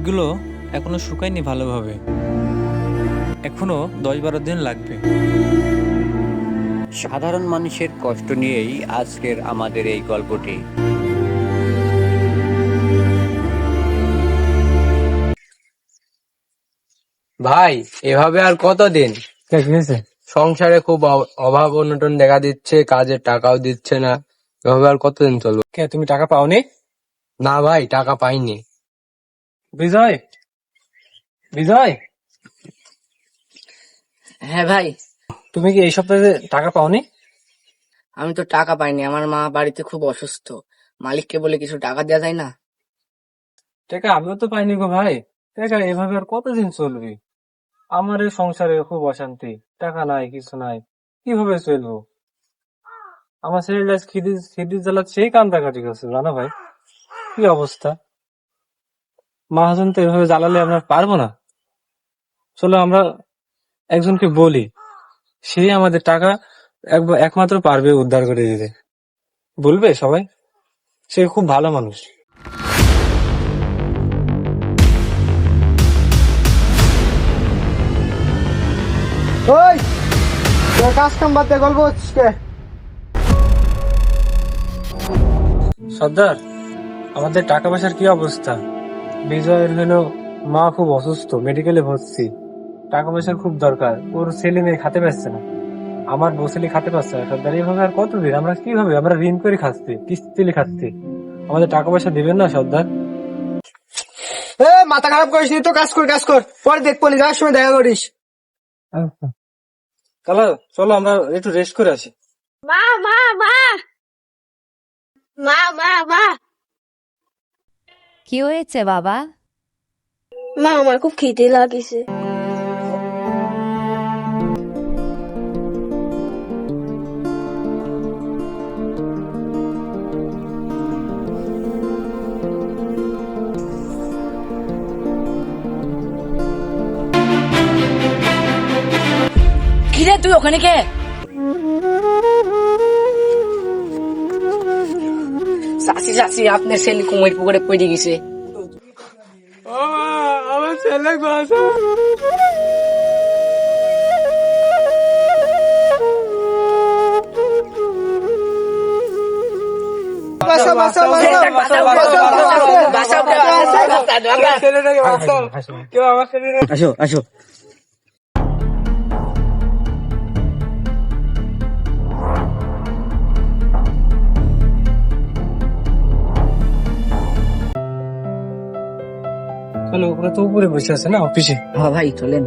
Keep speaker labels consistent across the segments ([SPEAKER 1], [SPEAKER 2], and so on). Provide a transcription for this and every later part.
[SPEAKER 1] ইটগুলো এখনো শুকায়নি ভালোভাবে, এখনো 10-12 দিন লাগবে।
[SPEAKER 2] সাধারণ মানুষের কষ্ট নিয়েই আজকের আমাদের এই গল্পটি।
[SPEAKER 3] ভাই, এভাবে আর কতদিন? সংসারে খুব অভাব অনটন দেখা দিচ্ছে, কাজের টাকাও দিচ্ছে না। এভাবে আর কতদিন চলবে?
[SPEAKER 4] তুমি টাকা পাওনি?
[SPEAKER 3] না ভাই, টাকা পাইনি।
[SPEAKER 4] বিজয়, বিজয়,
[SPEAKER 5] হ্যাঁ ভাই,
[SPEAKER 4] তুমি কি এই সপ্তাহে টাকা পাওনি?
[SPEAKER 5] আমি তো টাকা পাইনি। আমার মা বাড়িতে খুব অসুস্থ। মালিককে বলে কিছু টাকা দেওয়া যায় না?
[SPEAKER 4] টাকা আমিও তো পাইনি গো ভাই। টাকা এভাবে আর কতদিন চলবে? আমার এই সংসারে খুব অশান্তি, টাকা নাই, কিছু নাই, কিভাবে চলবো? আমার ছেলেটা খিদি জ্বালাচ্ছে, সেই কান্দাকাটি করছে, জানো ভাই কি অবস্থা। মহাজন তো এভাবে জ্বালালে আমরা পারবো না। চলো আমরা একজনকে বলি, সে আমাদের টাকা একমাত্র পারবে উদ্ধার করে দিতে। বলবে সবাই, সে খুব ভালো মানুষ।
[SPEAKER 6] ওই তোর কাজ কাম বাদ দিয়ে গল্প হচ্ছিস কে?
[SPEAKER 4] সর্দার, আমাদের টাকা পয়সার কি অবস্থা? বিজয়ের হলো মা খুব অসুস্থ, মেডিকেলে ভর্তি। টাকা পয়সার খুব দরকার, ওর ছেলে মেয়ে খেতে পাচ্ছে না, আমার বউ ছেলে খেতে পাচ্ছে না। সর্দার, এইভাবে আর কতদিন? আমরা কিভাবে? আমরা ঋণ করে খাচ্ছি, কিস্তি খাচ্ছি, আমাদের টাকা পয়সা দিবেন না সর্দার?
[SPEAKER 6] মাথা খারাপ করিস নি তো, কাজ কর কাজ কর, পরে দেখবো নি, যাওয়ার সময় দেখা করিস।
[SPEAKER 4] তাহলে চলো আমরা একটু রেস্ট করে আসি।
[SPEAKER 7] মা মা মা মা মা মা
[SPEAKER 8] কি হয়েছে বাবা?
[SPEAKER 7] মা, আমার খুব খিদে লাগিছে।
[SPEAKER 5] কিরে তুই ওখানে কে? চাচি চাচি, আপনার ছেলে কুমির পুকুরে পড়ে গেছে।
[SPEAKER 3] আমার ছেলে
[SPEAKER 6] বাসা বাসা
[SPEAKER 3] আসো আসো।
[SPEAKER 4] চলো, ওরা তো উপরে বসে আছে না, অফিসে।
[SPEAKER 5] হ্যাঁ ভাই, চলেন।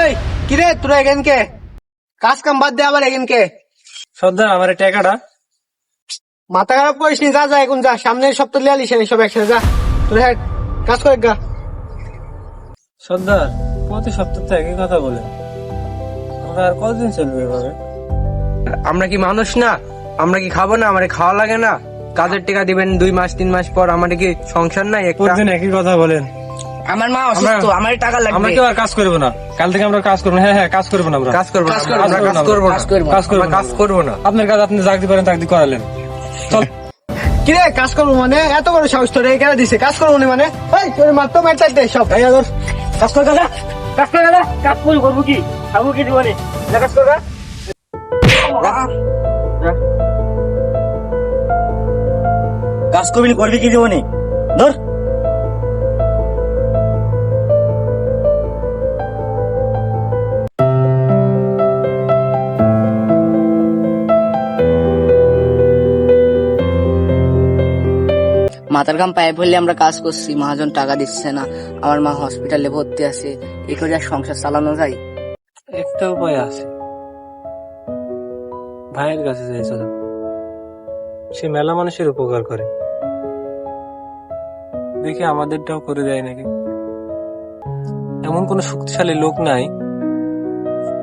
[SPEAKER 6] এই কিরে তোরা এখান কে? কাজ কাম বাদ দে আবার এখান কে?
[SPEAKER 4] সর্দার, আমার এই টাকাটা।
[SPEAKER 6] মাথা খারাপ করিস নি, যা যা এখন যা, সামনের সপ্তাহ লিয়ে আলিস সব একসাথে যা। তোরা হ্যাঁ কাজ করে গা।
[SPEAKER 4] সর্দার, প্রতি সপ্তাহে তো একই কথা বলে, আমরা আর কতদিন চলবে এভাবে?
[SPEAKER 3] আমরা কি মানুষ না? আমরা কি খাবো না? আমার খাওয়া লাগে না? কাজের টাকা দিবেন 2 মাস 3 মাস পর, আমার কি সংসার নাই একটা?
[SPEAKER 4] প্রতিদিন একই কথা বলেন।
[SPEAKER 5] আমার মা অসুস্থ, আমার টাকা
[SPEAKER 4] আমরা
[SPEAKER 5] লাগবে।
[SPEAKER 4] কেউ আর কাজ করবো না, কাল থেকে আমরা কাজ করবো না। হ্যাঁ হ্যাঁ, কাজ করবো না, আমরা
[SPEAKER 3] কাজ করবো না,
[SPEAKER 5] কাজ করবো
[SPEAKER 3] আমরা
[SPEAKER 5] না,
[SPEAKER 3] কাজ করবো না,
[SPEAKER 5] কাজ করবো না।
[SPEAKER 4] কাজ করবো
[SPEAKER 3] আমরা কাজ করবো না।
[SPEAKER 4] আপনার কাজ আপনি চাকরি পারেন, চাকরি করালেন। চল।
[SPEAKER 6] কিরে কাজ করবো মানে? এত বড় সাহস তোর এখানে দিছে, কাজ করবো না মানে? এই তোর মাত্র মারতে দে সব। এই আদর কাজ কর দাদা, কাজ কর দাদা, কাজ করবো কি, খাবো কি জীবনে? কাজ কর।
[SPEAKER 9] কাজ করবি না, করবি কি জীবনে? ধর।
[SPEAKER 5] মাথার ঘাম পায়ে ফেললে আমরা কাজ করছি, মহাজন টাকা দিচ্ছে না, আমার মা হসপিটালে ভর্তি আছে। এ করে আর সংসার চালানো যায়?
[SPEAKER 4] একটা উপায় আছে, ভাইয়ের কাছে যাই চলো, সে মেলা মানুষের উপকার করে। দেখি আমাদেরটাও করে দেয় নাকি। এমন কোনো শক্তিশালী লোক নাই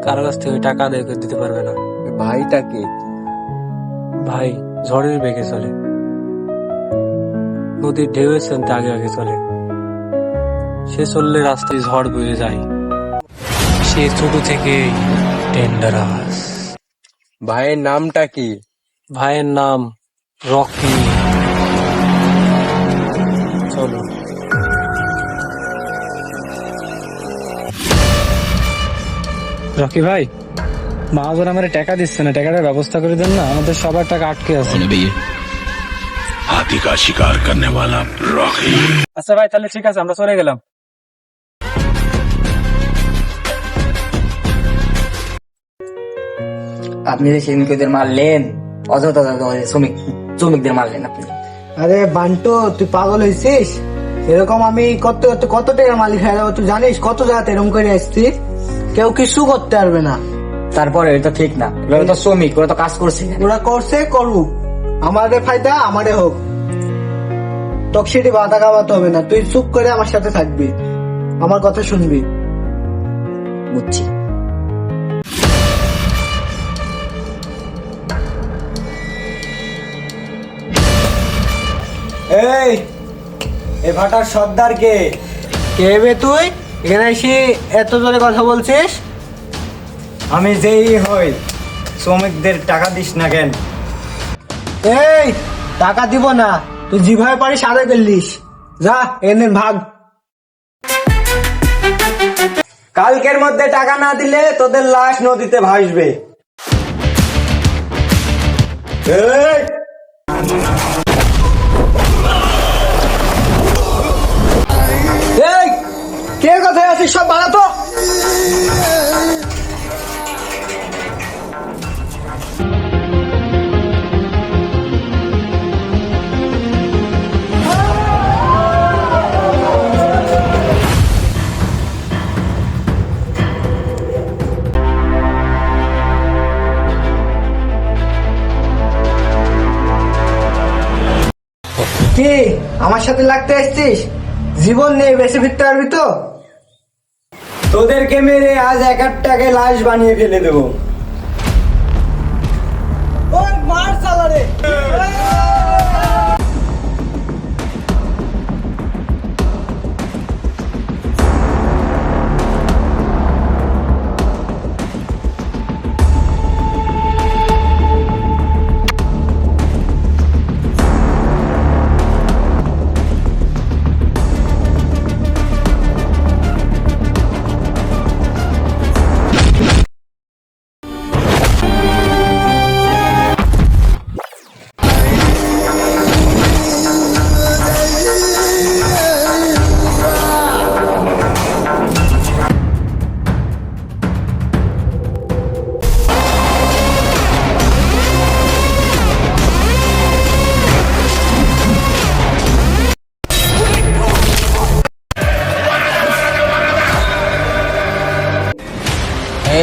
[SPEAKER 4] কারো কাছ থেকে টাকা আদায় করে দিতে পারবে না।
[SPEAKER 3] ভাইটা কি?
[SPEAKER 4] ভাই ঝড়ের বেগে চলে, নদীর ঢেউয়ের চাইতে আগে আগে চলে। সে চললে রাস্তায় ঝড় বয়ে যায়। সে ছোট থেকে ডেঞ্জারাস।
[SPEAKER 3] ভাইয়ের নামটা কি?
[SPEAKER 4] ভাইয়ের নাম রকি। চলো। রকি ভাই, মহাজন আমার টাকা দিচ্ছে না, টাকাটার ব্যবস্থা করে দেন না, আমাদের সবার টাকা আটকে আছে।
[SPEAKER 8] हाथी का शिकार करने वाला रॉकी।
[SPEAKER 4] আচ্ছা ভাই, তাহলে ঠিক আছে, আমরা চলে গেলাম।
[SPEAKER 5] আপনি যে সেদিনকে ওদের মারলেন, অযথা শ্রমিকদের মারলেন আপনি।
[SPEAKER 6] আরে বান্টু, তুই পাগল হয়েছিস? এরকম আমি কত কত টাকা মালিক হয়ে যাবো তুই জানিস? কত জায়গাতে এরকম করে আসছি, কেউ কিছু করতে পারবে না।
[SPEAKER 5] তারপরে এটা ঠিক না, এগুলো তো শ্রমিক, ওরা তো কাজ করছে।
[SPEAKER 6] ওরা করছে করুক, আমাদের ফায়দা আমারে হোক, তোকে সেটি বাধা খাওয়াতে হবে না। তুই চুপ করে আমার সাথে থাকবি, আমার কথা শুনবি।
[SPEAKER 5] বুঝছি।
[SPEAKER 6] এই ভাটার সর্দার কে? কে বে তুই? এখানে এসে এত জোরে কথা বলছিস?
[SPEAKER 9] আমি যেই হই, শ্রমিকদের টাকা দিস না কেন?
[SPEAKER 6] এই টাকা দিব না, তুই যেভাবে পারিস আদায় করলিস। যা এনে ভাগ।
[SPEAKER 9] কালকের মধ্যে টাকা না দিলে তোদের লাশ নদীতে ভাসবে। এই!
[SPEAKER 6] এই কে কোথায় আছিস? সব বাড়াতো। কি আমার সাথে লাগতে আসছিস? জীবন নিয়ে বেঁচে ফিরতে পারবি তো?
[SPEAKER 9] তোদেরকে মেরে আজ এক টাকে লাশ বানিয়ে ফেলে দেবো।
[SPEAKER 6] ওই মার সালারে।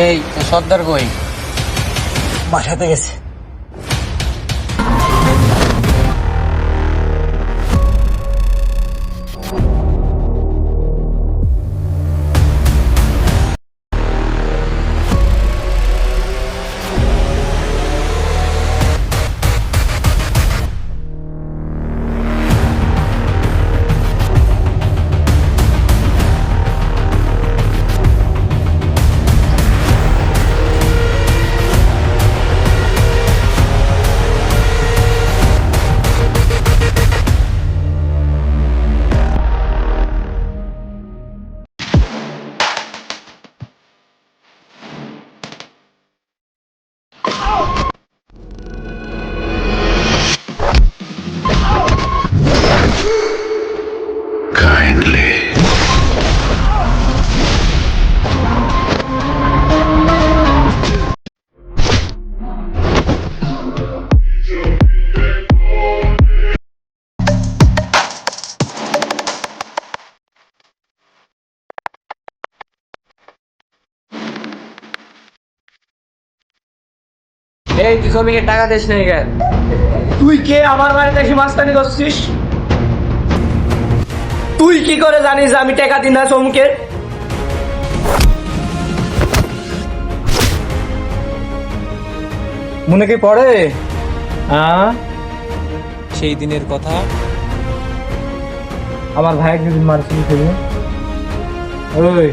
[SPEAKER 5] এই সর্দার কই?
[SPEAKER 6] বাসাতে গেছে।
[SPEAKER 3] এই তুই শ্রমিকের টাকা দিস না কেন?
[SPEAKER 6] তুই কে আমার বাড়িতে এসে মাস্তানি করছিস? তুই কি করে জানিস যে আমি টাকা দিই না চমকে?
[SPEAKER 9] মনে কি পড়ে? হ্যাঁ,
[SPEAKER 1] সেই দিনের কথা।
[SPEAKER 9] আমার ভাই একদিন মারছিল তুমি। ওই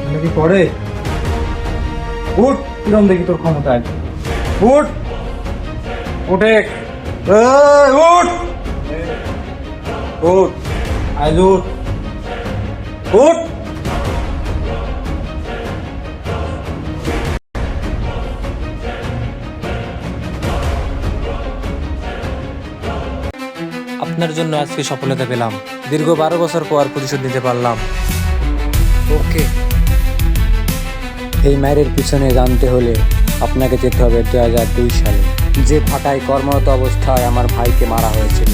[SPEAKER 9] মনে কি পড়ে? উঠ, কিরম দেখি তোর ক্ষমতায়। উঠ, উঠে, উঠ, উঠ, আজ উঠ, উঠ।
[SPEAKER 1] আপনার জন্য আজকে সফলতা পেলাম। দীর্ঘ 12 বছর পর প্রতিশোধ নিতে পারলাম। ওকে।
[SPEAKER 2] এই মায়ের পিছনে জানতে হলে আপনাকে যেতে হবে 2002 সালে, যে ফাটায় কর্মরত অবস্থায় আমার ভাইকে মারা হয়েছিল।